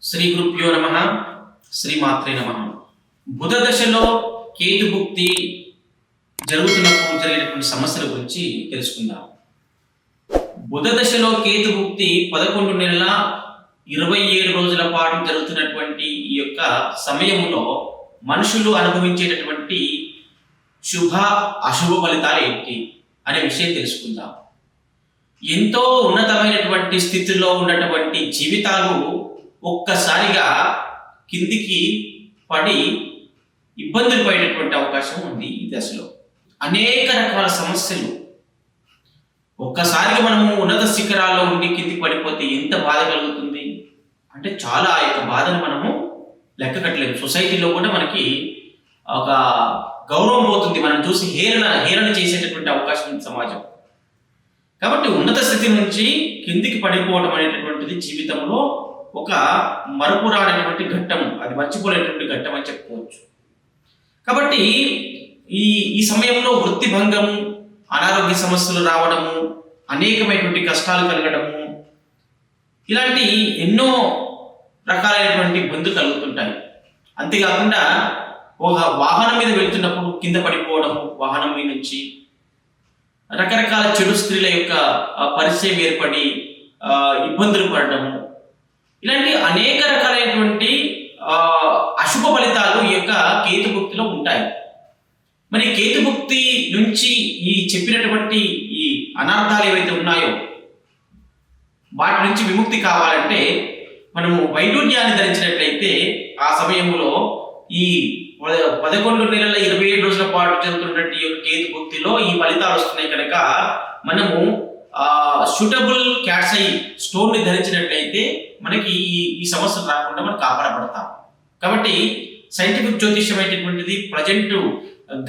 శ్రీ గురుభ్యో నమ. శ్రీమాత్రే నమ. బుధ దశలో కేతుభుక్తి జరుగుతున్నప్పుడు జరిగేటువంటి సమస్యల గురించి తెలుసుకుందాం. బుధ దశలో కేతుభుక్తి 11 నెలల 27 రోజుల పాటు జరుగుతున్నటువంటి ఈ యొక్క సమయంలో మనుషులు అనుభవించేటటువంటి శుభ అశుభ ఫలితాలు ఏంటి అనే విషయం తెలుసుకుందాం. ఎంతో ఉన్నతమైనటువంటి స్థితిలో ఉన్నటువంటి జీవితాలు ఒక్కసారిగా కిందికి పడి ఇబ్బందులు పడేటటువంటి అవకాశం ఉంది. ఈ దశలో అనేక రకాల సమస్యలు ఒక్కసారిగా మనము ఉన్నత శిఖరాల్లో ఉండి కిందికి పడిపోతే ఎంత బాధ కలుగుతుంది అంటే చాలా ఆ యొక్క బాధను మనము లెక్క కట్టలేము. సొసైటీలో కూడా మనకి ఒక గౌరవం పోతుంది, మనం చూసి హేళన చేసేటటువంటి అవకాశం ఉంది సమాజం. కాబట్టి ఉన్నత స్థితి నుంచి కిందికి పడిపోవడం అనేటటువంటిది జీవితంలో ఒక మరపురానటువంటి ఘట్టం, అది మర్చిపోలేటువంటి ఘట్టం అని చెప్పుకోవచ్చు. కాబట్టి ఈ సమయంలో వృత్తి భంగము, అనారోగ్య సమస్యలు రావడము, అనేకమైనటువంటి కష్టాలు కలగడము, ఇలాంటి ఎన్నో రకాలైనటువంటి ఇబ్బందులు కలుగుతుంటాయి. అంతేకాకుండా ఒక వాహనం మీద వెళ్తున్నప్పుడు కింద పడిపోవడము, వాహనం మీద నుంచి రకరకాల చెడు స్త్రీల యొక్క పరిచయం ఏర్పడి ఇబ్బందులు పడడము, ఇలాంటి అనేక రకాలైనటువంటి అశుభ ఫలితాలు ఈ యొక్క కేతుభుక్తిలో ఉంటాయి. మరి కేతుభుక్తి నుంచి ఈ చెప్పినటువంటి ఈ అనార్థాలు ఏవైతే ఉన్నాయో వాటి నుంచి విముక్తి కావాలంటే మనము వైడూర్యాన్ని ధరించినట్లయితే ఆ సమయంలో ఈ 11 నెలల 27 రోజుల పాటు జరుగుతున్నటువంటి ఈ యొక్క కేతుభుక్తిలో ఈ ఫలితాలు వస్తున్నాయి కనుక మనము సూటబుల్ క్యాట్స్ ఐ స్టోన్ ని ధరించినట్లయితే మనకి ఈ సమస్యలు రాకుండా మనం కాపాడబడతాం. కాబట్టి సైంటిఫిక్ జ్యోతిష్యం అనేటటువంటిది ప్రజెంట్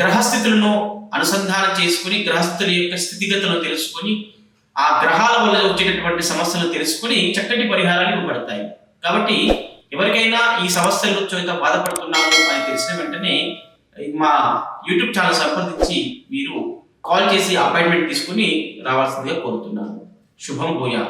గ్రహస్థితులను అనుసంధానం చేసుకుని, గ్రహస్థితుల యొక్క స్థితిగతులను తెలుసుకొని, ఆ గ్రహాల వల్ల వచ్చేటటువంటి సమస్యలను తెలుసుకొని చక్కటి పరిహారాలు ఇవ్వబడతాయి. కాబట్టి ఎవరికైనా ఈ సమస్యలు వచ్చి బాధపడుతున్నాము అని తెలిసిన వెంటనే మా యూట్యూబ్ ఛానల్ సంప్రదించి మీరు కాల్ చేసి అపాయింట్మెంట్ తీసుకుని రావాల్సిందిగా కోరుతున్నాను. శుభం భూయా.